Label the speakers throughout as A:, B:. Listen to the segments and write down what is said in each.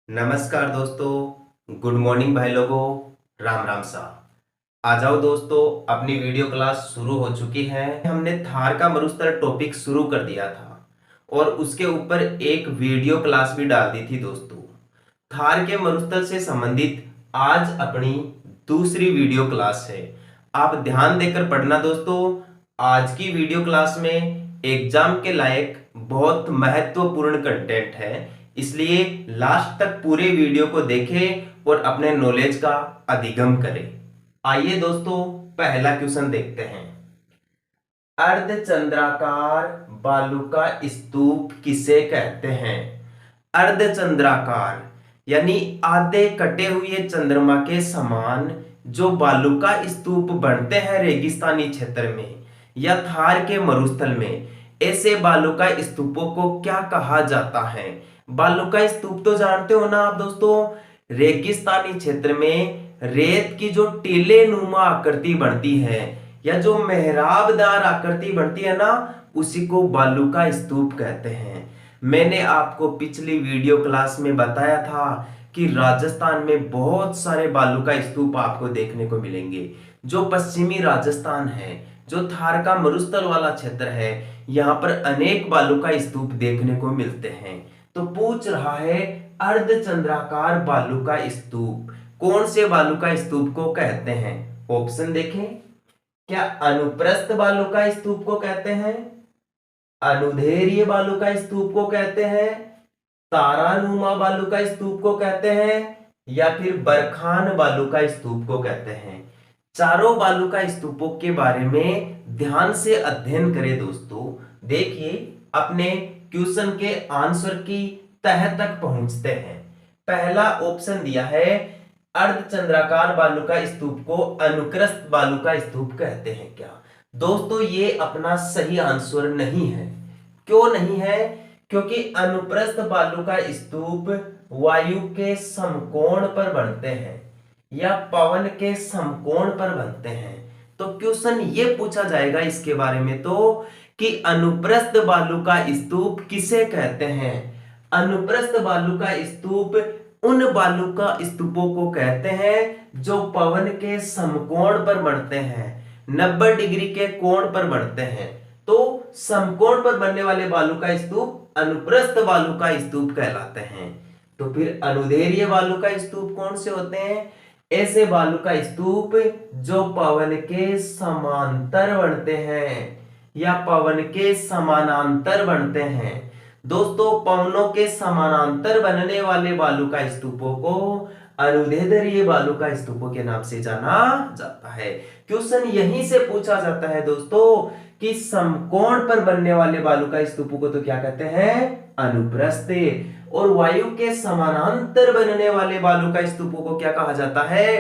A: नमस्कार दोस्तों, good morning भाई लोगों, राम राम सा। आ जाओ दोस्तों, अपनी वीडियो क्लास शुरू हो चुकी है। हमने थार का मरुस्थल टॉपिक शुरू कर दिया था और उसके ऊपर एक वीडियो क्लास भी डाल दी थी दोस्तों। थार के मरुस्थल से संबंधित आज अपनी दूसरी वीडियो क्लास है। आप ध्यान देकर पढ़ना दोस्तों। आज की वीडियो क्लास में एग्जाम के लायक बहुत महत्वपूर्ण कंटेंट है, इसलिए लास्ट तक पूरे वीडियो को देखें और अपने नॉलेज का अधिगम करें। आइए दोस्तों, पहला क्वेश्चन देखते हैं। अर्धचंद्राकार बालू का स्तूप किसे कहते हैं? अर्धचंद्राकार यानी आधे कटे हुए चंद्रमा के समान जो बालू का स्तूप बनते हैं रेगिस्तानी क्षेत्र में या थार के मरुस्थल में, ऐसे बालू का स्तूपों को क्या कहा जाता है? बालू का स्तूप तो जानते हो ना आप दोस्तों। रेगिस्तानी क्षेत्र में रेत की जो टीले नुमा आकृति बनती है या जो मेहराबदार आकृति बनती है ना, उसी को बालू का स्तूप कहते हैं। मैंने आपको पिछली वीडियो क्लास में बताया था कि राजस्थान में बहुत सारे बालू का स्तूप आपको देखने को मिलेंगे। जो पश्चिमी राजस्थान है, जो थार का मरुस्थल वाला क्षेत्र है, यहाँ पर अनेक बालू का स्तूप देखने को मिलते हैं। तो पूछ रहा है अर्धचंद्राकार बालू का स्तूप कौन से बालू का स्तूप को कहते हैं? ऑप्शन देखें। क्या अनुप्रस्थ बालू का स्तूप को कहते हैं, अनुदैर्ध्य बालू का स्तूप को कहते हैं, तारानुमा बालू का स्तूप को कहते हैं, या फिर बरखान बालू का स्तूप को कहते हैं? चारों बालू का स्तूपों के बारे में ध्यान से अध्ययन करें दोस्तों। देखिए, अपने क्वेश्चन के आंसर की तह तक पहुंचते हैं। पहला ऑप्शन दिया है अर्धचंद्राकार बालू का स्तूप को अनुक्रस्त बालू का स्तूप कहते हैं क्या? दोस्तों, ये अपना सही आंसर नहीं है। क्यों नहीं है? क्योंकि अनुप्रस्थ बालू का स्तूप वायु के समकोण पर बनते हैं या पवन के समकोण पर बनते हैं। तो क्वेश्चन ये पूछा जाएगा इसके बारे में तो कि अनुप्रस्थ बालू का स्तूप किसे कहते हैं? अनुप्रस्थ बालू का स्तूप उन बालू का स्तूपों को कहते हैं जो पवन के समकोण पर बनते हैं, 90 डिग्री के कोण पर बनते हैं। तो समकोण पर बनने वाले बालू का स्तूप अनुप्रस्थ बालू का स्तूप कहलाते हैं। तो फिर अनुदैर्ध्य बालू का स्तूप कौन से होते हैं? ऐसे बालू का स्तूप जो पवन के समांतर बनते हैं या पवन के समानांतर बनते हैं। दोस्तों, पवनों के समानांतर बनने वाले बालू का स्तूपों को अनुदैर्ध्य बालू का स्तूपों के नाम से जाना जाता है। क्वेश्चन यहीं से पूछा जाता है दोस्तों कि समकोण पर बनने वाले बालू का स्तूपों को तो क्या कहते हैं? अनुप्रस्थ। और वायु के समानांतर बनने वाले बालू का स्तूपों को क्या कहा जाता है?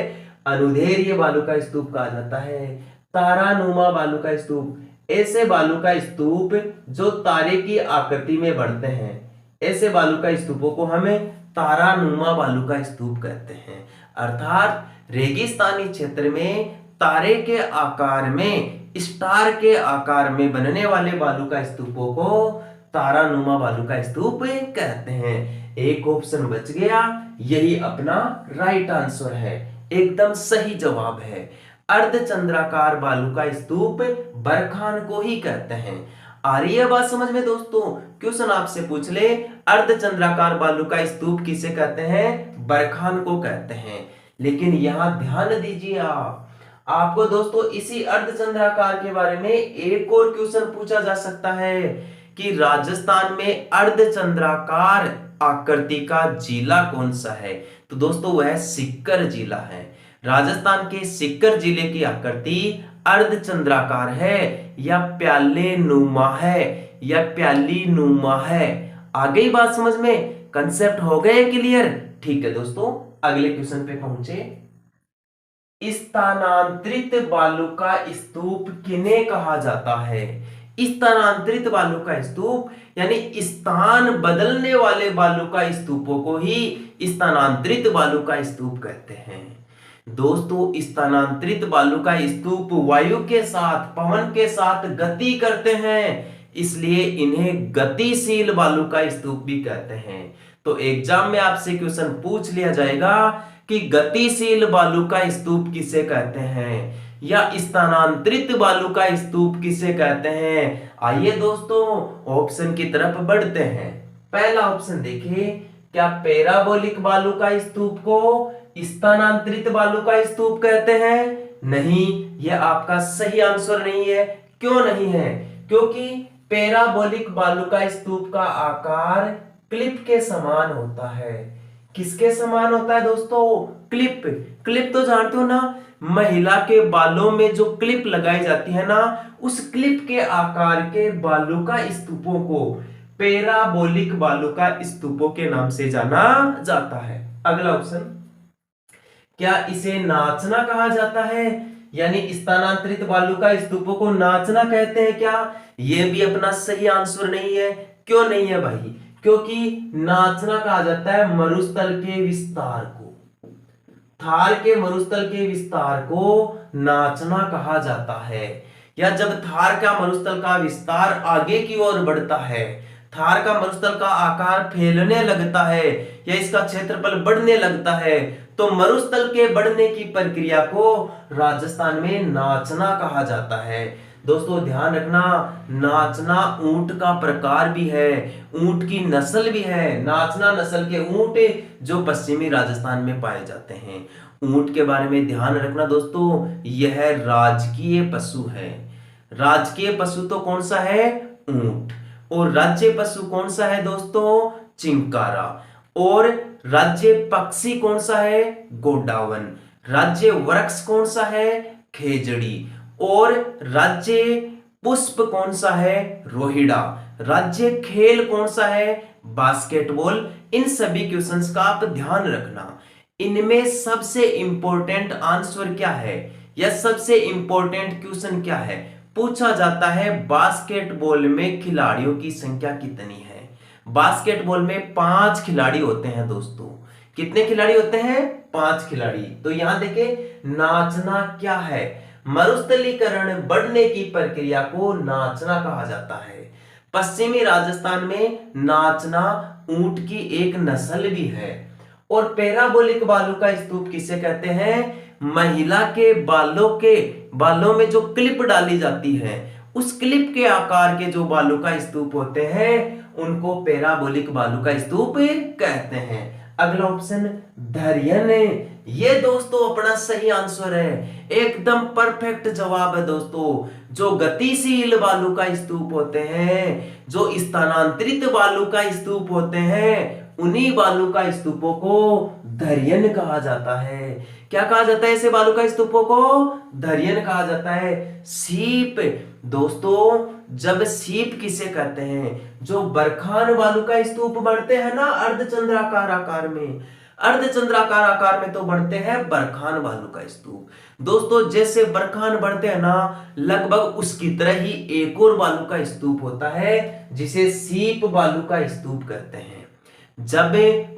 A: अनुदैर्ध्य बालू का स्तूप कहा जाता है। तारानुमा बालू का स्तूप ऐसे बालू का स्तूप जो तारे की आकृति में बनते हैं, ऐसे बालू का स्तूपों को हमें तारानुमा बालू का स्तूप कहते हैं। अर्थात रेगिस्तानी क्षेत्र में तारे के आकार में, स्टार के आकार में बनने वाले बालू का स्तूपों को तारानुमा बालू का स्तूप कहते हैं। एक ऑप्शन बच गया, यही अपना राइट आंसर है, एकदम सही जवाब है। अर्धचंद्राकार बालू का स्तूप बरखान को ही कहते हैं। आ रही है बात समझ में दोस्तों? क्वेश्चन आपसे पूछ ले अर्धचंद्राकार बालू का स्तूप किसे कहते हैं? बरखान को कहते हैं। लेकिन यहां ध्यान दीजिए, आपको दोस्तों इसी अर्धचंद्राकार के बारे में एक और क्वेश्चन पूछा जा सकता है कि राजस्थान में अर्धचंद्राकार आकृति का जिला कौन सा है? तो दोस्तों वह सीकर जिला है। राजस्थान के सीकर जिले की आकृति अर्धचंद्राकार है या प्याले नुमा है या प्याली नुमा है। आ गई बात समझ में? कंसेप्ट हो गए क्लियर? ठीक है दोस्तों, अगले क्वेश्चन पे पहुंचे। स्थानांतरित बालू का स्तूप किन्हें कहा जाता है? स्थानांतरित बालू का स्तूप यानी स्थान बदलने वाले बालू का स्तूपों को ही स्थानांतरित बालू का स्तूप कहते हैं। दोस्तों, स्थानांतरित बालू का स्तूप वायु के साथ, पवन के साथ गति करते हैं, इसलिए इन्हें गतिशील बालू का स्तूप भी कहते हैं। तो एग्जाम में आपसे क्वेश्चन पूछ लिया जाएगा कि गतिशील बालू का स्तूप किसे कहते हैं या स्थानांतरित बालू का स्तूप किसे कहते हैं। आइए दोस्तों ऑप्शन की तरफ बढ़ते हैं। पहला ऑप्शन देखिए, क्या पैराबोलिक बालू का स्तूप को स्थानांतरित बालू का स्तूप कहते हैं? नहीं, यह आपका सही आंसर नहीं है। क्यों नहीं है? क्योंकि पैराबोलिक बालू का स्तूप का आकार क्लिप के समान होता है। किसके समान होता है दोस्तों? क्लिप। क्लिप तो जानते हो ना, महिला के बालों में जो क्लिप लगाई जाती है ना, उस क्लिप के आकार के बालू का स्तूपों को पैराबोलिक बालू का स्तूपों के नाम से जाना जाता है। अगला ऑप्शन, क्या इसे नाचना कहा जाता है? यानी स्थानांतरित बालू का स्तूपों को नाचना कहते हैं क्या? यह भी अपना सही आंसर नहीं है। क्यों नहीं है भाई? क्योंकि नाचना कहा जाता है मरुस्थल के विस्तार को। थार के मरुस्थल के विस्तार को नाचना कहा जाता है। या जब थार का मरुस्थल का विस्तार आगे की ओर बढ़ता है, थार का मरुस्थल का आकार फैलने लगता है या इसका क्षेत्रफल बढ़ने लगता है, तो मरुस्थल के बढ़ने की प्रक्रिया को राजस्थान में नाचना कहा जाता है। दोस्तों ध्यान रखना, नाचना ऊंट का प्रकार भी है, ऊंट की नस्ल भी है। नाचना नस्ल के ऊंट जो पश्चिमी राजस्थान में पाए जाते हैं। ऊंट के बारे में ध्यान रखना दोस्तों, यह राजकीय पशु है। राजकीय पशु तो कौन सा है? ऊंट। और राज्य पशु कौन सा है दोस्तों? चिंकारा। और राज्य पक्षी कौन सा है? गोडावन। राज्य वृक्ष कौन सा है? खेजड़ी। और राज्य पुष्प कौन सा है? रोहिड़ा। राज्य खेल कौन सा है? बास्केटबॉल। इन सभी क्वेश्चंस का आप ध्यान रखना। इनमें सबसे इंपॉर्टेंट आंसर क्या है या सबसे इंपॉर्टेंट क्वेश्चन क्या है? पूछा जाता है बास्केटबॉल में खिलाड़ियों की संख्या कितनी है। बास्केटबॉल में 5 खिलाड़ी होते हैं दोस्तों। कितने खिलाड़ी होते हैं? 5 खिलाड़ी। तो यहां देखिए, नाचना क्या है? मरुस्थलीकरण बढ़ने की प्रक्रिया को नाचना कहा जाता है। पश्चिमी राजस्थान में नाचना ऊंट की एक नस्ल भी है। और पैराबोलिक बालू का स्तूप किसे कहते हैं? महिला के बालों में जो क्लिप डाली जाती है, उस क्लिप के आकार के जो बालू का स्तूप होते हैं, उनको पैराबोलिक बालू का स्तूप कहते हैं। अगला ऑप्शन, धैर्यन। ये दोस्तों अपना सही आंसर है, एकदम परफेक्ट जवाब है दोस्तों। जो गतिशील बालू का स्तूप होते हैं, जो स्थानांतरित बालू का स्तूप होते हैं, उन्हीं बालू का स्तूपों को धैर्यन कहा जाता है। क्या कहा जाता है ऐसे बालू का स्तूपों को? धैर्यन कहा जाता है। सीप दोस्तों, जब सीप किसे कहते हैं? जो बरखान बालू का स्तूप बढ़ते हैं ना अर्धचंद्राकार आकार में, अर्धचंद्राकार आकार में तो बढ़ते हैं बरखान बालू का स्तूप। दोस्तों जैसे बरखान बढ़ते हैं ना, लगभग उसकी तरह ही एक और बालू का स्तूप होता है जिसे सीप बालू का स्तूप कहते हैं। जब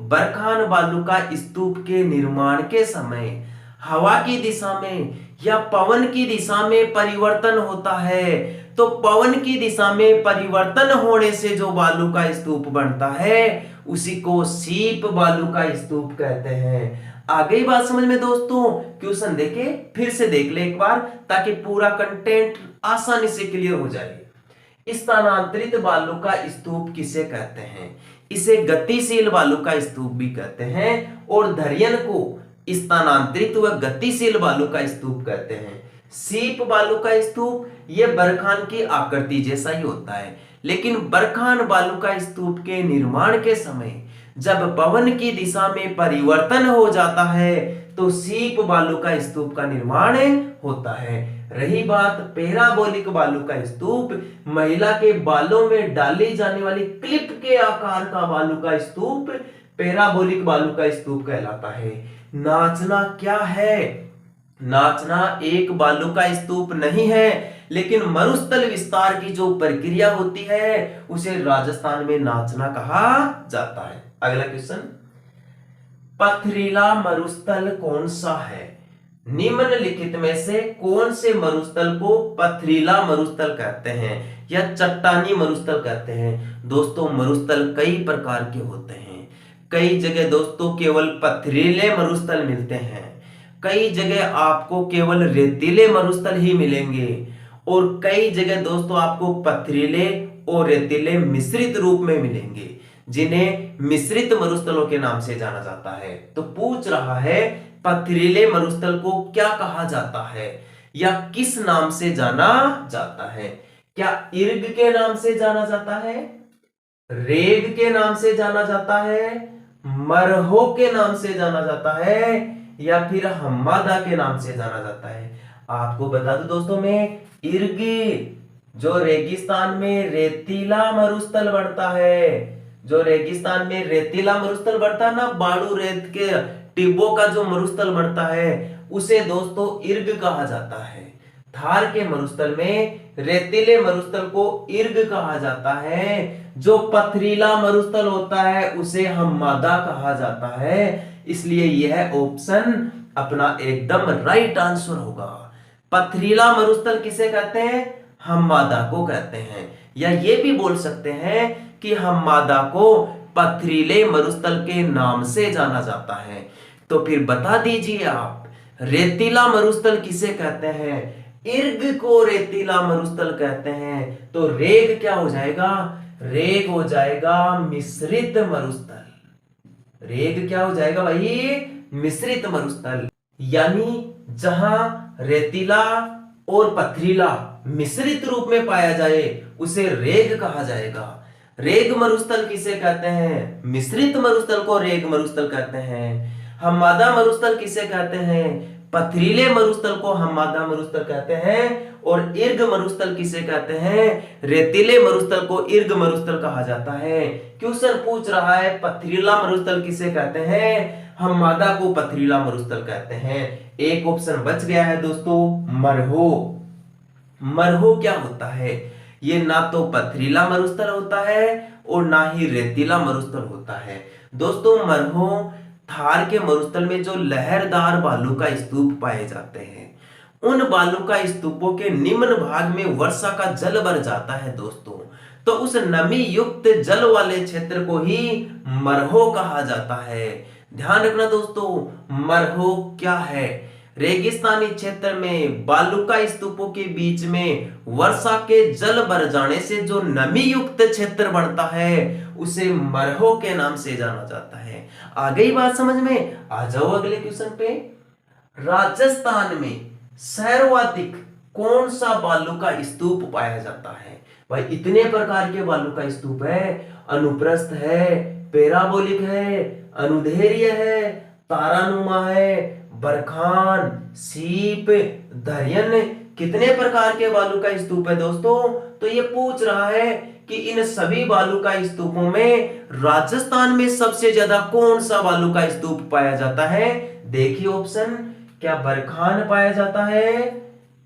A: बरखान बालू का स्तूप के निर्माण के समय हवा की दिशा में या पवन की दिशा में परिवर्तन होता है, तो पवन की दिशा में परिवर्तन होने से जो बालू का स्तूप बनता है, उसी को सीप बालू का स्तूप कहते हैं। आ गई बात समझ में दोस्तों? क्वेश्चन देखे फिर से देख ले एक बार, ताकि पूरा कंटेंट आसानी से क्लियर हो जाए। स्थानांतरित बालू का स्तूप किसे कहते हैं? इसे गतिशील बालू का स्तूप भी कहते हैं, और धैर्यन को स्थानांतरित व गतिशील बालू का स्तूप कहते हैं। सीप बालू का स्तूप यह बरखान की आकृति जैसा ही होता है, लेकिन बरखान बालू का स्तूप के निर्माण के समय जब पवन की दिशा में परिवर्तन हो जाता है, तो सीप बालू का स्तूप का निर्माण होता है। रही बात पैराबोलिक बालू का स्तूप, महिला के बालों में डाली जाने वाली क्लिप के आकार का बालू का स्तूप पैराबोलिक बालू का स्तूप कहलाता है। नाचना क्या है? नाचना एक बालू का स्तूप नहीं है, लेकिन मरुस्थल विस्तार की जो प्रक्रिया होती है, उसे राजस्थान में नाचना कहा जाता है। अगला क्वेश्चन, पथरीला मरुस्थल कौन सा है? निम्नलिखित में से कौन से मरुस्थल को पथरीला मरुस्थल कहते हैं या चट्टानी मरुस्थल कहते हैं? दोस्तों मरुस्थल कई प्रकार के होते हैं, कई जगह दोस्तों केवल पथरीले मरुस्थल मिलते हैं, कई जगह आपको केवल रेतीले मरुस्थल ही मिलेंगे, और कई जगह दोस्तों आपको पथरीले और रेतीले मिश्रित रूप में मिलेंगे, जिन्हें मिश्रित मरुस्थलों के नाम से जाना जाता है। तो पूछ रहा है पथरीले मरुस्थल को क्या कहा जाता है या किस नाम से जाना जाता है? क्या इर्ग के नाम से जाना जाता है, रेग के नाम से जाना जाता है, मरहो के नाम से जाना जाता है, या फिर हम्मादा के नाम से जाना जाता है? आपको बता दूं दोस्तों, मैं इर्ग जो रेगिस्तान में रेतीला मरुस्थल बढ़ता है, जो रेगिस्तान में रेतीला मरुस्थल बढ़ता है ना, बालू रेत के टिब्बों का जो मरुस्थल बढ़ता है उसे दोस्तों इर्ग कहा जाता है। थार के मरुस्थल में रेतीले मरुस्थल को इर्ग कहा जाता है, जो पथरीला मरुस्थल होता है उसे हम्मादा कहा जाता है। इसलिए यह ऑप्शन अपना एकदम राइट आंसर होगा। पथरीला मरुस्थल किसे कहते हैं? हम्मादा को कहते हैं, या ये भी बोल सकते हैं कि हम्मादा को पथरीले मरुस्थल के नाम से जाना जाता है। तो फिर बता दीजिए आप, रेतीला मरुस्थल किसे कहते हैं? इर्ग को रेतीला मरुस्थल कहते हैं। तो रेग क्या हो जाएगा? रेग हो जाएगा मिश्रित मरुस्थल। रेग क्या हो जाएगा भाई? मिश्रित मरुस्थल। यानी जहां रेतीला और पथरीला मिश्रित रूप में पाया जाए उसे रेग कहा जाएगा। रेग मरुस्थल किसे कहते हैं? मिश्रित मरुस्थल को रेग मरुस्थल कहते हैं। हम्मादा मरुस्थल किसे कहते हैं? पथरीले मरुस्थल को हम्मादा मरुस्थल कहते हैं। और इर्ग मरुस्थल किसे कहते हैं? रेतीले मरुस्थल को इर्ग मरुस्थल कहा जाता है। क्वेश्चन पूछ रहा है पथरीला मरुस्थल किसे कहते हैं? हम्मादा को पथरीला मरुस्थल कहते हैं। एक ऑप्शन बच गया है दोस्तों, मरहो। मरहो क्या होता है? ये ना तो पथरीला मरुस्थल होता है और ना ही रेतीला मरुस्थल होता है। दोस्तों मरहो थार के मरुस्थल में जो लहरदार बालू का स्तूप पाए जाते हैं, उन बालू का स्तूपों के निम्न भाग में वर्षा का जल भर जाता है दोस्तों। तो उस नमी युक्त जल वाले क्षेत्र को ही मरहो कहा जाता है। ध्यान रखना दोस्तों, मरहो क्या है? रेगिस्तानी क्षेत्र में बालू का स्तूपों के बीच में वर्षा के जल भर जाने से जो नमी युक्त क्षेत्र बनता है उसे मरहो के नाम से जाना जाता है। आ गई बात समझ में? आ जाओ अगले क्वेश्चन पे। राजस्थान में सर्वाधिक कौन सा बालू का स्तूप पाया जाता है? भाई इतने प्रकार के बालू का स्तूप है, अनुप्रस्थ है, पैराबोलिक है, अनुदैर्ध्य है, तारानुमा है, बरखान, सीप, दर्यन, कितने प्रकार के बालू का स्तूप है दोस्तों? तो ये पूछ रहा है कि इन सभी बालू का स्तूपों में राजस्थान में सबसे ज्यादा कौन सा बालू का स्तूप पाया जाता है? देखिए ऑप्शन, क्या बरखान पाया जाता है,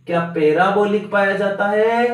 A: क्या पैराबोलिक पाया जाता है,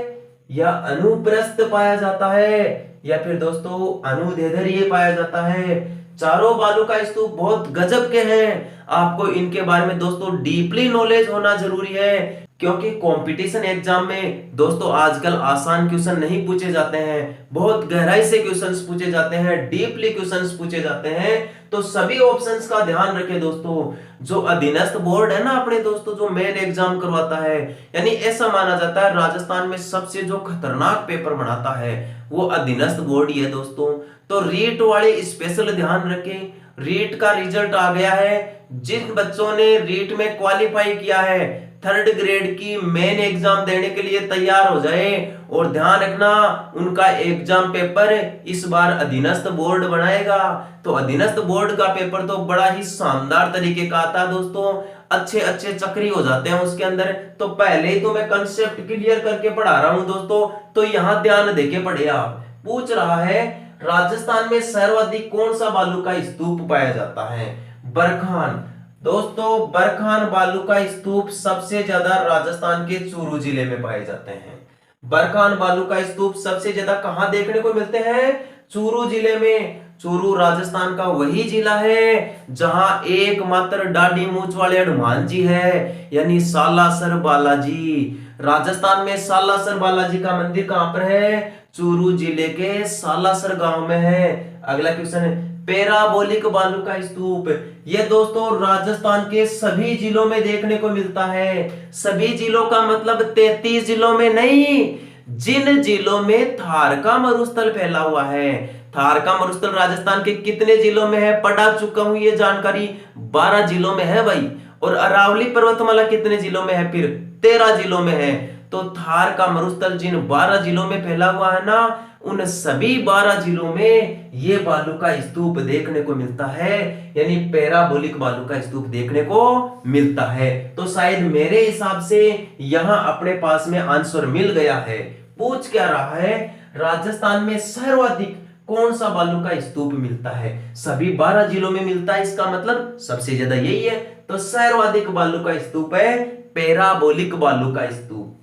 A: या अनुप्रस्थ पाया जाता है, या फिर दोस्तों अनुदैर्ध्य पाया जाता है? चारों बालू का स्तूप बहुत गजब के हैं। आपको इनके बारे में दोस्तों डीपली नॉलेज होना जरूरी है, क्योंकि कंपटीशन एग्जाम में दोस्तों आजकल आसान क्वेश्चन नहीं पूछे जाते हैं, बहुत गहराई से क्वेश्चंस पूछे जाते हैं, डीपली क्वेश्चंस पूछे जाते हैं। तो सभी ऑप्शंस का ध्यान रखें दोस्तों। जो अधीनस्थ बोर्ड है ना अपने दोस्तों, जो मेन एग्जाम करवाता है, यानी ऐसा माना जाता है राजस्थान में सबसे जो खतरनाक पेपर बनाता है वो अधीनस्थ बोर्ड ही है दोस्तों। तो रीट वाले स्पेशल ध्यान रखें, रीट का रिजल्ट आ गया है। जिन बच्चों ने रीट में क्वालिफाई किया है, थर्ड ग्रेड की मेन एग्जाम देने के लिए तैयार हो जाए। और ध्यान रखना उनका एग्जाम पेपर इस बार अधीनस्थ बोर्ड बनाएगा। तो अधीनस्थ बोर्ड का पेपर तो बड़ा ही शानदार तरीके का आता है दोस्तों, अच्छे अच्छे चक्री हो जाते हैं उसके अंदर। तो पहले ही तो मैं कंसेप्ट क्लियर करके पढ़ा रहा हूं दोस्तों, तो यहां ध्यान देके पढ़े आप। पूछ रहा है राजस्थान में सर्वाधिक कौन सा बालू का स्तूप पाया जाता है? बरखान। दोस्तों बरखान बालू का स्तूप सबसे ज्यादा राजस्थान के चूरू जिले में पाए जाते हैं। बरखान बालू का स्तूप सबसे ज्यादा कहां देखने को मिलते हैं? चूरू जिले में। चूरू राजस्थान का वही जिला है जहां एकमात्र डाडी मूंछ वाले हनुमान जी है, यानी सालासर बालाजी। राजस्थान में सालासर बालाजी का मंदिर कहां पर है? चूरू जिले के सालासर गांव में है। अगला क्वेश्चन है, पैराबोलिक बालू का स्तूप। ये दोस्तों राजस्थान के सभी जिलों में देखने को मिलता है। सभी जिलों का मतलब 33 जिलों में नहीं, जिन जिलों में थार का मरुस्थल फैला हुआ है। थार का मरुस्थल राजस्थान के कितने जिलों में है पढ़ा चुका हूं, ये जानकारी 12 जिलों में है भाई। और अरावली पर्वतमाला कितने जिलों में है, फिर 13 जिलों में है। तो थार का मरुस्थल जिन 12 जिलों में फैला हुआ है ना, उन सभी 12 जिलों में ये बालू का स्तूप देखने को मिलता है, यानी पैराबोलिक बालू का स्तूप देखने को मिलता है। तो शायद मेरे हिसाब से यहां अपने पास में आंसर मिल गया है। पूछ क्या रहा है, राजस्थान में सर्वाधिक कौन सा बालू का स्तूप मिलता है? सभी 12 जिलों में मिलता है, इसका मतलब सबसे ज्यादा यही है। तो सर्वाधिक बालू का स्तूप है पैराबोलिक बालू का स्तूप।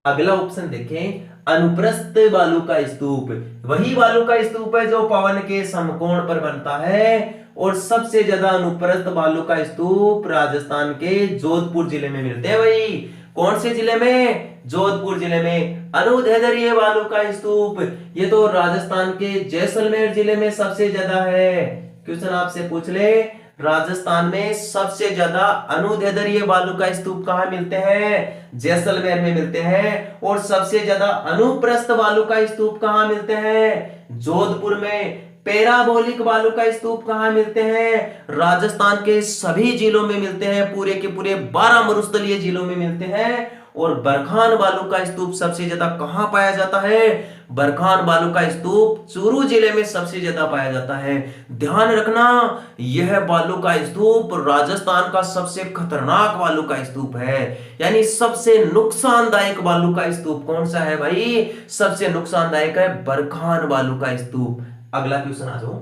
A: अगला ऑप्शन देखें, अनुप्रस्थ बालू का स्तूप। वही बालू का स्तूप है जो पवन के समकोण पर बनता है। और सबसे ज्यादा अनुप्रस्थ बालू का स्तूप राजस्थान के जोधपुर जिले में मिलते हैं भाई। कौन से जिले में? जोधपुर जिले में। अनुदैर्ध्य बालू का स्तूप, ये तो राजस्थान के जैसलमेर जिले में सबसे ज्यादा है। क्वेश्चन आपसे पूछ ले, राजस्थान में सबसे ज्यादा अनुदैर्ध्य बालू का स्तूप कहां मिलते हैं? जैसलमेर में मिलते हैं। और सबसे ज्यादा अनुप्रस्थ बालू का स्तूप कहां मिलते हैं? जोधपुर में। पैराबोलिक बालू का स्तूप कहां मिलते हैं? राजस्थान के सभी जिलों में मिलते हैं, पूरे के पूरे 12 मरुस्थलीय जिलों में मिलते हैं। और बरखान बालू का स्तूप सबसे ज्यादा कहां पाया जाता है? बरखान बालू का स्तूप चूरू जिले में सबसे ज्यादा पाया जाता है। ध्यान रखना, यह बालू का स्तूप राजस्थान का सबसे खतरनाक बालू का स्तूप है, यानी सबसे नुकसानदायक बालू का स्तूप कौन सा है भाई? सबसे नुकसानदायक है बरखान बालू का स्तूप। अगला क्वेश्चन आ जाओ,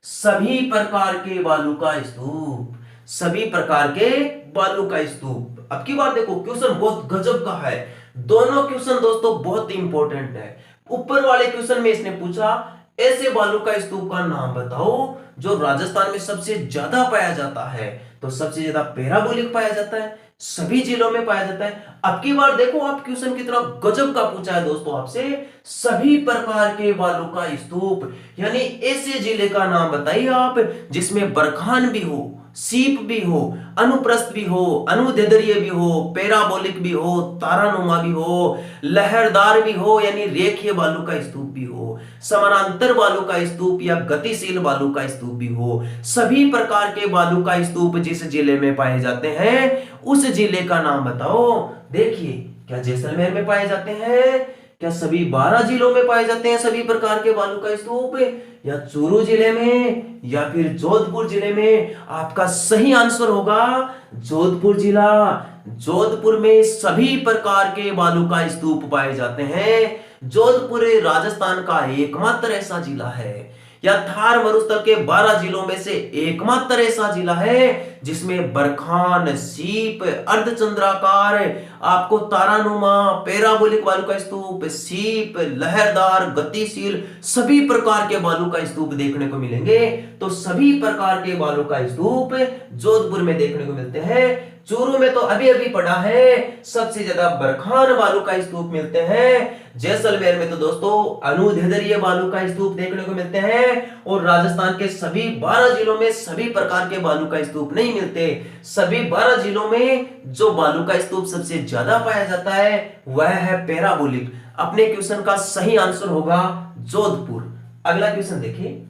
A: सभी प्रकार के बालू का स्तूप। सभी प्रकार के बालू का स्तूप। अब की बार देखो, क्वेश्चन बहुत गजब का है। दोनों क्वेश्चन दोस्तों बहुत इंपॉर्टेंट है। ऊपर वाले क्वेश्चन में इसने पूछा ऐसे बालू का स्तूप का नाम बताओ जो राजस्थान में सबसे ज्यादा पाया जाता है। तो सबसे ज्यादा पैराबोलिक पाया जाता है, सभी जिलों में पाया जाता है। अब की बार देखो, आप क्वेश्चन कितना गजब का पूछा है दोस्तों आपसे, सभी प्रकार के बालू का स्तूप, यानी ऐसे जिले का नाम बताइए आप जिसमें बरखान भी हो, सीप भी हो, अनुप्रस्थ भी हो, अनुदैर्ध्य भी हो, पैराबोलिक भी हो, तारानुमा भी हो, लहरदार भी हो, यानी रेखीय बालू का स्तूप भी हो, समानांतर बालू का स्तूप या गतिशील बालू का स्तूप भी हो। सभी प्रकार के बालू का स्तूप जिस जिले में पाए जाते हैं उस जिले का नाम बताओ। देखिए, क्या जैसलमेर में पाए जाते हैं? क्या सभी 12 जिलों में पाए जाते हैं सभी प्रकार के बालू का स्तूप? या चूरू जिले में, या फिर जोधपुर जिले में? आपका सही आंसर होगा जोधपुर जिला। जोधपुर में सभी प्रकार के बालू का स्तूप पाए जाते हैं। जोधपुर राजस्थान का एकमात्र ऐसा जिला है, या थार मरुस्थल के 12 जिलों में से एकमात्र ऐसा जिला है जिसमें बरखान, सीप, अर्धचंद्राकार, आपको तारानुमा, पैराबोलिक बालू का स्तूप, सीप, लहरदार, गतिशील, सभी प्रकार के बालू का स्तूप देखने को मिलेंगे। तो सभी प्रकार के बालू का स्तूप जोधपुर में देखने को मिलते हैं। चूरू में तो अभी अभी पढ़ा है सबसे ज्यादा बरखान बालू का स्तूप मिलते हैं। जैसलमेर में तो दोस्तों अनुदैर्ध्य बालू का स्तूप देखने को मिलते हैं। और राजस्थान के सभी 12 जिलों में सभी प्रकार के बालू का स्तूप नहीं मिलते। सभी 12 जिलों में जो बालू का स्तूप सबसे ज्यादा पाया जाता है वह है पैराबोलिक। अपने क्वेश्चन का सही आंसर होगा जोधपुर। अगला क्वेश्चन देखिए,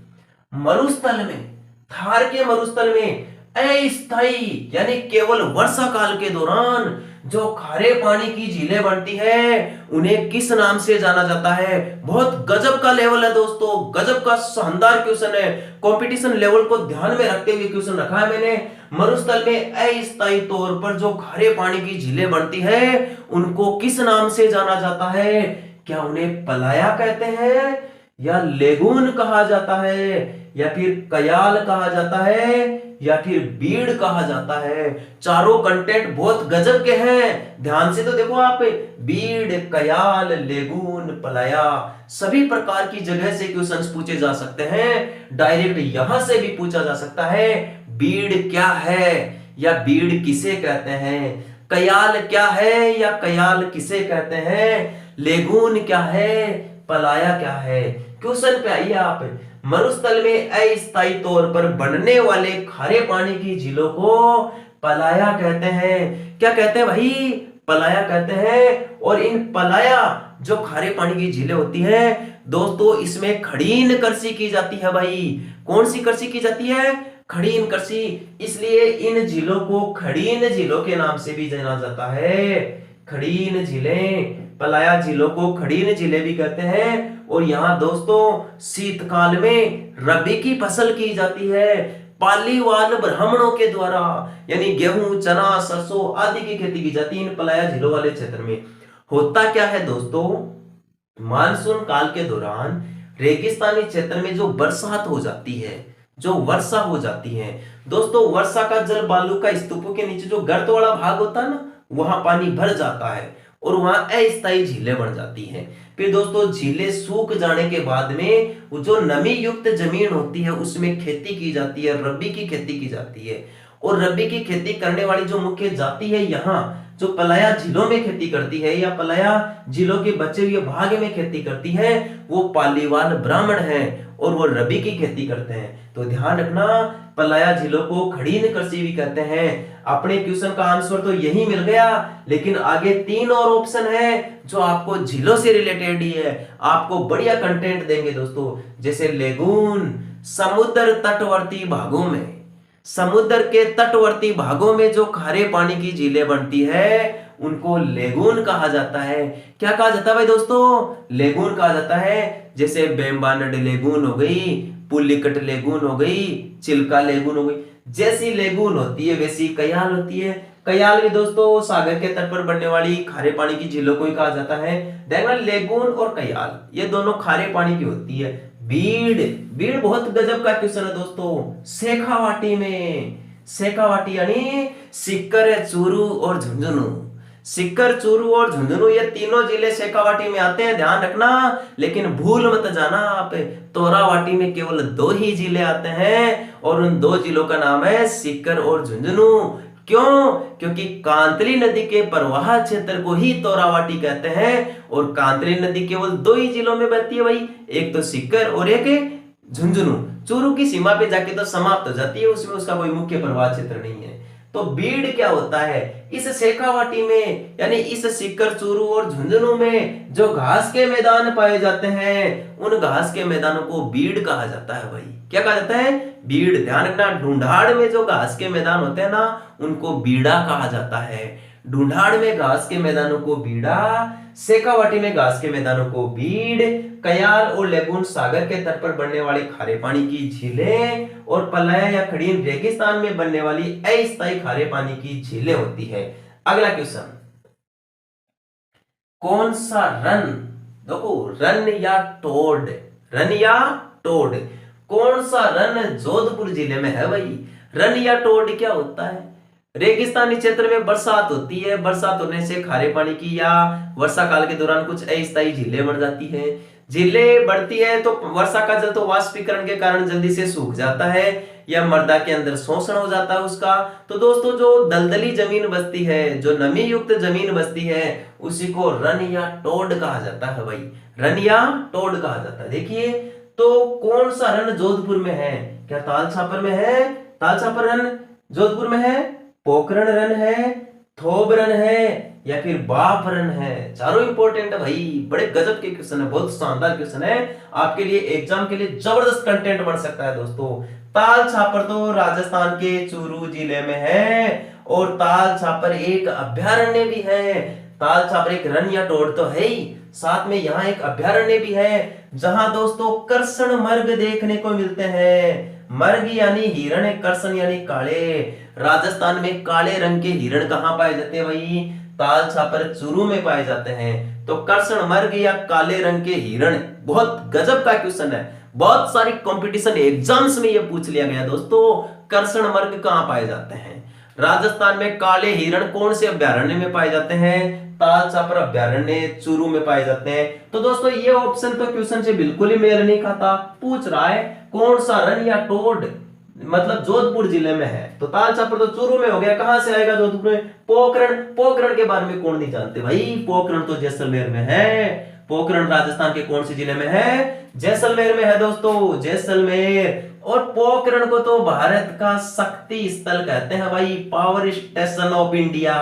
A: मरुस्थल में, थार के मरुस्थल में अस्थायी यानी केवल वर्षा काल के दौरान जो खारे पानी की झीलें बनती है उन्हें किस नाम से जाना जाता है? बहुत गजब का लेवल है दोस्तों, गजब का शानदार क्वेश्चन है। कंपटीशन लेवल को ध्यान में रखते हुए क्वेश्चन रखा है मैंने। मरुस्थल में अस्थायी तौर पर जो खारे पानी की झीलें बनती है उनको किस नाम से जाना जाता है? क्या उन्हें पलाया कहते हैं, या लेगून कहा जाता है, या फिर कयाल कहा जाता है, या फिर बीड़ कहा जाता है? चारों कंटेंट बहुत गजब के हैं, ध्यान से तो देखो आप। बीड़, कयाल, लेगून, पलाया, सभी प्रकार की जगह से क्वेश्चंस पूछे जा सकते हैं। डायरेक्ट यहां से भी पूछा जा सकता है बीड़ क्या है या बीड़ किसे कहते हैं, कयाल क्या है या कयाल किसे कहते हैं, लेगून क्या है, पलाया क्या है। क्वेश्चन पे आइए आप। मरुस्थल में अस्थायी तौर पर बनने वाले खारे पानी की झीलों को पलाया कहते हैं। क्या कहते हैं भाई? पलाया कहते हैं। और इन पलाया जो खारे पानी की झीलें होती हैं दोस्तों, इसमें खड़ीन कृषि की जाती है भाई। कौन सी कृषि की जाती है? खड़ीन कृषि। इसलिए इन झीलों को खड़ीन झीलों के नाम से भी जाना जाता है। खड़ीन झीलें, पलाया झीलों को खड़ीन झीलें भी कहते हैं। और यहाँ दोस्तों शीतकाल में रबी की फसल की जाती है पालीवाल ब्राह्मणों के द्वारा, यानी गेहूं, चना, सरसों आदि की खेती की जाती है इन पलाया झीलों वाले क्षेत्र में। होता क्या है दोस्तों, मानसून काल के दौरान रेगिस्तानी क्षेत्र में जो बरसात हो जाती है, जो वर्षा हो जाती है दोस्तों, वर्षा का जल बालू का स्तूपों के नीचे जो गर्त वाला भाग होता है ना, वहां पानी भर जाता है और वहां अस्थायी झीलें बन जाती हैं। फिर दोस्तों झीलें सूख जाने के बाद में वो जो नमी युक्त जमीन होती है उसमें खेती की जाती है, रबी की खेती की जाती है। और रबी की खेती करने वाली जो मुख्य जाति है यहाँ जो पलाया झीलों में खेती करती है या पलाया झीलों के बचे हुए भाग में खेती करती है, वो पालीवाल ब्राह्मण है और वो रबी की खेती करते हैं। तो ध्यान रखना, पलाया झीलों को खड़ीन कृषि भी कहते हैं। अपने क्वेश्चन का आंसर तो यही मिल गया, लेकिन आगे 3 और ऑप्शन है जो आपको झीलों से रिलेटेड ही है, आपको बढ़िया कंटेंट देंगे दोस्तों। जैसे लेगून, समुद्र तटवर्ती भागों में, समुद्र के तटवर्ती भागों में जो खारे पानी की झीलें बनती है उनको लेगून कहा जाता है। क्या कहा जाता है भाई दोस्तों? लेगून कहा जाता है। जैसे बेम्बानड लेगून हो गई, पुलिकट लेगून हो गई, चिल्का लेगून हो गई। जैसी लेगून होती है वैसी कयाल होती है। कयाल भी दोस्तों सागर के तट पर बनने वाली खारे पानी की झीलों को ही कहा जाता है। देखना, लेगून और कयाल ये दोनों खारे पानी की होती है। बीड़, बीड़ बहुत गजब का क्वेश्चन है दोस्तों। शेखावाटी में, शेखावाटी यानी सीकर, चूरू और झुंझुनू। सीकर, चूरू और झुंझुनू ये तीनों जिले शेखावाटी में आते हैं, ध्यान रखना। लेकिन भूल मत जाना आप, तोरावाटी में केवल 2 ही जिले आते हैं और उन 2 जिलों का नाम है सीकर और झुंझुनू। क्यों? क्योंकि कांतली नदी के प्रवाह क्षेत्र को ही तोरावाटी कहते हैं और कांतली नदी केवल 2 ही जिलों में बहती है भाई, एक तो सीकर और एक झुंझुनू। चूरू की सीमा पे जाके तो समाप्त हो जाती है, उसमें उसका कोई मुख्य प्रवाह क्षेत्र नहीं है। तो बीड़ क्या होता है? इस शेखावाटी में यानी इस सीकर, चूरू और झुंझुनू में जो घास के मैदान पाए जाते हैं उन घास के मैदानों को बीड़ कहा जाता है भाई। क्या कहा जाता है? बीड़। ध्यान रखना, ढूंढाड़ में जो घास के मैदान होते हैं ना उनको बीड़ा कहा जाता है। ढूंढाड़ में घास के मैदानों को बीड़ा, शेखावाटी में घास के मैदानों को बीड़, कयाल और लेगून सागर के तट पर बनने वाली खारे पानी की झीलें और पलाया या खड़ीन रेगिस्तान में बनने वाली अस्थायी खारे पानी की झीलें होती है। अगला क्वेश्चन, कौन सा रन, देखो रन या टोड, रन या टोड, कौन सा रन जोधपुर जिले में है भाई? रन या टोड क्या होता है? रेगिस्तानी क्षेत्र में बरसात होती है, बरसात होने से खारे पानी की या वर्षा काल के दौरान कुछ अस्थायी झीलें बन जाती है। झीलें बढ़ती है तो वर्षा का जल तो वाष्पीकरण के कारण जल्दी से सूख जाता है या मृदा के अंदर शोषण हो जाता है उसका। तो दोस्तों जो दलदली जमीन बसती है, जो नमी युक्त जमीन बसती है, उसी को रन या टोड कहा जाता है भाई, रन या टोड कहा जाता है। देखिए तो कौन सा रन जोधपुर में है? क्या ताल छापर में है? ताल छापर रन जोधपुर में है, पोखरण रन है, थोब रन है या फिर बाप रन है? चारों इंपॉर्टेंट है भाई, बड़े गजब के क्वेश्चन है, बहुत शानदार क्वेश्चन है, आपके लिए एग्जाम के लिए जबरदस्त कंटेंट बन सकता है दोस्तों। ताल छापर तो राजस्थान के चूरू जिले में है और ताल छापर एक अभ्यारण्य भी है। ताल छापर एक रन या टोड तो है ही, साथ में यहाँ एक अभ्यारण्य भी है जहां दोस्तों कर्षण मर्ग देखने को मिलते हैं। मर्ग यानी हिरण, कर्षण यानी काले। राजस्थान में काले रंग के हिरण कहां पाए जाते हैं भाई? ताल छापर चूरू में पाए जाते हैं। तो कर्षण मर्ग या काले रंग के हिरण, बहुत गजब का क्वेश्चन है, बहुत सारी कंपटीशन एग्जाम्स में ये पूछ लिया गया दोस्तों। कर्षण मर्ग कहां पाए जाते हैं? राजस्थान में काले हिरण कौन से अभ्यारण्य में पाए जाते हैं? ताल छापर अभ्यारण्य चूरू में पाए जाते हैं। तो दोस्तों ये ऑप्शन तो क्वेश्चन से बिल्कुल ही मेल नहीं खाता, पूछ रहा है कौन सा रन या टोड मतलब जोधपुर जिले में है। तो ताल छापर तो चूरू में हो गया, कहां से आएगा जोधपुर में? पोखरण, पोखरण के बारे में कौन नहीं जानते भाई? पोखरण तो जैसलमेर में है। पोखरण राजस्थान के कौन से जिले में है? जैसलमेर में है दोस्तों, जैसलमेर। और पोखरण को तो भारत का शक्ति स्थल कहते हैं भाई, power station of India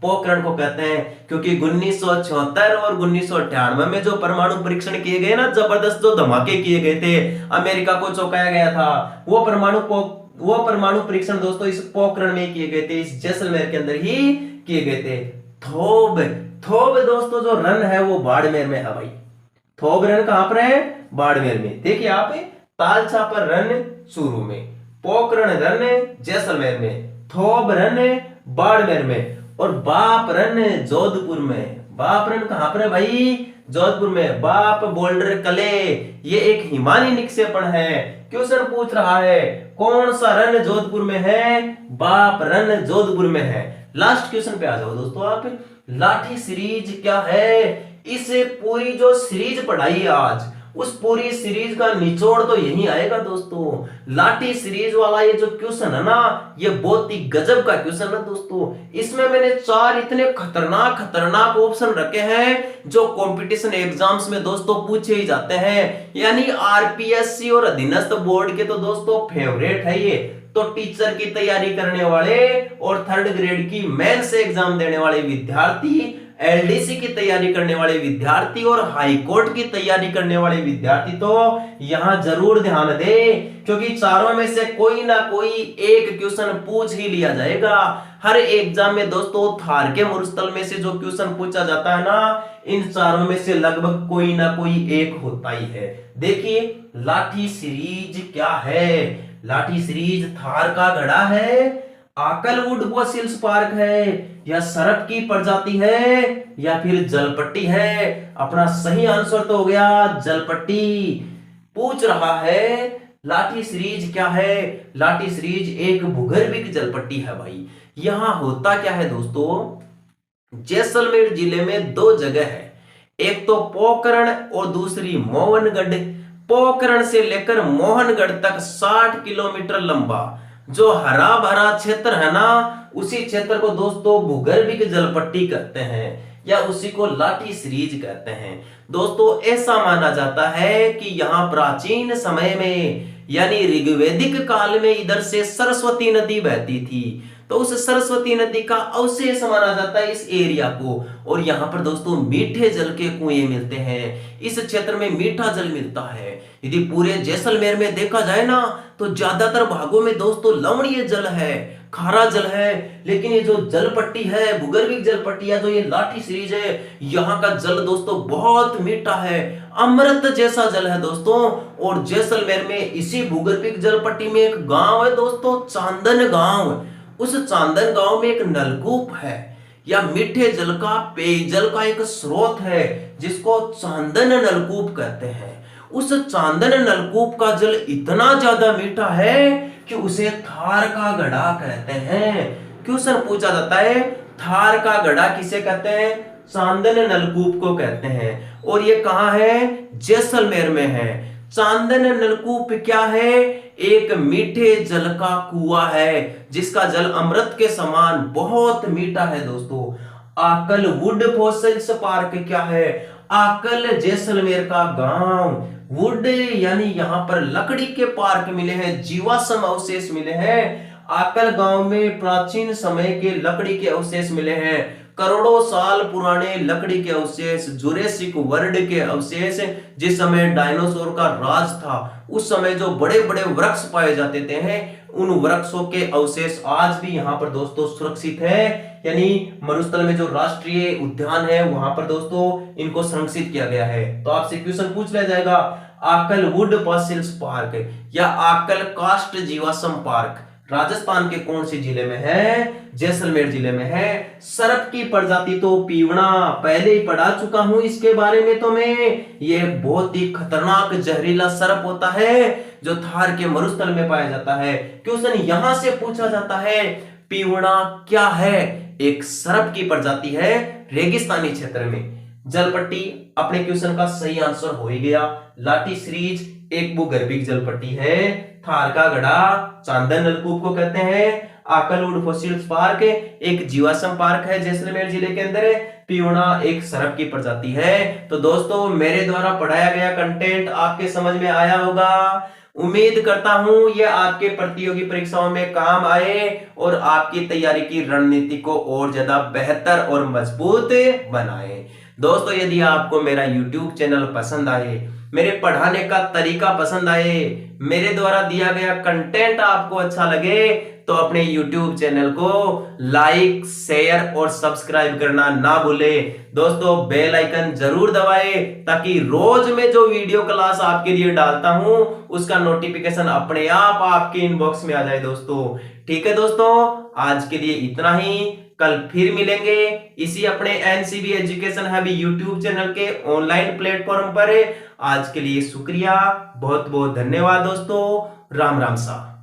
A: Pokhran को कहते हैं, क्योंकि 1976 और 1998 में जो परमाणु परीक्षण किए गए ना, जबरदस्त जो धमाके किए गए थे, अमेरिका को चौंकाया गया था, वो परमाणु परीक्षण दोस्तों इस पोखरण में किए गए थे, इस जैसलमेर के अंदर ही किए गए थे। थोब, थोब दोस्तों जो रन है वो बाड़मेर में है भाई। थोब रन कहां पर है? बाड़मेर में। देखिए आप तालछा पर रन चूरू में, पोखरण रन जैसलमेर में, थोब रन बाड़मेर में, और बाप रन जोधपुर में। बाप रन कहां पर है भाई? जोधपुर में। बाप बोल्डर कले, ये एक हिमालय निक्षेपण है। क्वेश्चन पूछ रहा है कौन सा रन जोधपुर में है? बाप रन जोधपुर में है। लास्ट क्वेश्चन पे आ जाओ दोस्तों आप। लाठी सीरीज क्या है? इस पूरी जो सीरीज पढ़ाई आज, उस पूरी सीरीज का निचोड़ तो यही आएगा दोस्तों। लाठी सीरीज वाला ये जो क्वेश्चन है ना, ये बहुत ही गजब का क्वेश्चन है दोस्तों। इसमें मैंने 4 इतने खतरनाक खतरनाक ऑप्शन रखे हैं जो कंपटीशन एग्जाम्स में दोस्तों पूछे ही जाते हैं, यानी आरपीएससी और अधीनस्थ बोर्ड के तो दोस्तों फेवरेट है ये। तो टीचर की तैयारी करने वाले और 3rd ग्रेड की मेंस एग्जाम देने वाले विद्यार्थी, एलडीसी की तैयारी करने वाले विद्यार्थी और हाई कोर्ट की तैयारी करने वाले विद्यार्थी तो यहां जरूर ध्यान दे, क्योंकि चारों में से कोई ना कोई एक क्वेश्चन पूछ ही लिया जाएगा। हर एग्जाम में दोस्तों थार के मरुस्थल में से जो क्वेश्चन पूछा जाता है ना, इन चारों में से लगभग कोई ना कोई एक होता ही है। देखिए लाठी सीरीज क्या है? लाठी सीरीज थार का गढ़ा है, आकलवुड फॉसिल्स पार्क है, या सरप की प्रजाति है, या फिर जलपट्टी है? अपना सही आंसर तो हो गया जलपट्टी। पूछ रहा है लाठी सीरीज क्या है? लाठी सीरीज एक भूगर्भिक जलपट्टी है भाई। यहां होता क्या है दोस्तों, जैसलमेर जिले में 2 जगह है, एक तो पोखरण और दूसरी मोहनगढ़। पोखरण से लेकर मोहनगढ़ तक 60 किलोमीटर लंबा जो हरा भरा क्षेत्र है ना, उसी क्षेत्र को दोस्तों भूगर्भिक जलपट्टी कहते हैं, या उसी को लाठी सीरीज कहते हैं। दोस्तों ऐसा माना जाता है कि यहाँ प्राचीन समय में, यानी ऋग्वैदिक काल में, इधर से सरस्वती नदी बहती थी, तो उस सरस्वती नदी का अवशेष माना जाता है इस एरिया को। और यहाँ पर दोस्तों मीठे जल के कुएं मिलते हैं, इस क्षेत्र में मीठा जल मिलता है। यदि पूरे जैसलमेर में देखा जाए ना, तो ज्यादातर भागों में दोस्तों लवणीय जल है, खारा जल है, लेकिन ये जो जलपट्टी है, भूगर्भिक जलपट्टी है, जो ये लाठी सीरीज है, यहाँ का जल दोस्तों बहुत मीठा है, अमृत जैसा जल है दोस्तों। और जैसलमेर में इसी भूगर्भिक जलपट्टी में एक गांव है दोस्तों, चांदन गांव। उस चांदन गांव में एक नलकूप है, या मीठे जल का, पेयजल का एक स्रोत है, जिसको चांदन नलकूप कहते हैं। उस चांदन नलकूप का जल इतना ज्यादा मीठा है कि उसे थार का गढ़ा कहते हैं। क्वेश्चन पूछा जाता है थार का गढ़ा किसे कहते हैं? चांदन नलकूप को कहते हैं। और ये कहां है? जैसलमेर में है। चांदन नलकूप क्या है? एक मीठे जल का कुआं है, जिसका जल अमृत के समान बहुत मीठा है दोस्तों। आकल वुड फॉसिल्स पार्क क्या है? आकल जैसलमेर का गांव। वुड यानी यहाँ पर लकड़ी के पार्क मिले हैं, जीवाश्म अवशेष मिले हैं। आकल गांव में प्राचीन समय के लकड़ी के अवशेष मिले हैं, करोड़ों साल पुराने लकड़ी के अवशेष, जुरेसिक वर्ल्ड के अवशेष। जिस समय डायनासोर का राज था, उस समय जो बड़े बड़े वृक्ष पाए जाते थे, उन वृक्षों के अवशेष आज भी यहाँ पर दोस्तों सुरक्षित है। यानी मरुस्थल में जो राष्ट्रीय उद्यान है, वहां पर दोस्तों इनको संरक्षित किया गया है। तो आपसे क्वेश्चन पूछ लिया जाएगा, आकल वुड फॉसिल्स पार्क या आकल कास्ट जीवाश्म पार्क राजस्थान के कौन से जिले में है? जैसलमेर जिले में है। सर्प की प्रजाति तो पीवड़ा, पहले ही पढ़ा चुका हूं इसके बारे में तो मैं। ये बहुत ही खतरनाक जहरीला सर्प होता है, जो थार के मरुस्थल में पाया जाता है। क्वेश्चन यहां से पूछा जाता है, पीवड़ा क्या है? एक सर्प की प्रजाति है, रेगिस्तानी क्षेत्र में। जलपट्टी अपने क्वेश्चन का सही आंसर हो ही गया। लाठी सीरीज एक भूगर्भिक जलपट्टी है। थार का गढ़ा चांदन नलकूप को कहते हैं। आकलवुड फॉसिल्स पार्क एक जीवाश्म पार्क है जैसलमेर जिले के अंदर। पियूना एक सर्प की प्रजाति है। तो दोस्तों मेरे द्वारा पढ़ाया गया कंटेंट आपके समझ में आया होगा। उम्मीद करता हूं ये आपके प्रतियोगी परीक्षाओं में काम आए और आपकी तैयारी की रणनीति को और ज्यादा बेहतर और मजबूत बनाए। दोस्तों यदि आपको मेरा YouTube चैनल पसंद आए, मेरे पढ़ाने का तरीका पसंद आए, मेरे द्वारा दिया गया कंटेंट आपको अच्छा लगे तो अपने YouTube चैनल को लाइक, शेयर और सब्सक्राइब करना ना भूले। दोस्तों बेल आइकन जरूर दबाएं ताकि रोज मैं जो वीडियो क्लास आपके लिए डालता हूं उसका नोटिफिकेशन अपने आप आपके इनबॉक्स में आ जाए दोस्तों। ठीक है दोस्तों, आज के लिए इतना ही। कल फिर मिलेंगे इसी अपने NCB education hub YouTube channel के ऑनलाइन प्लेटफॉर्म पर। आज के लिए शुक्रिया, बहुत बहुत धन्यवाद दोस्तों। राम राम सा।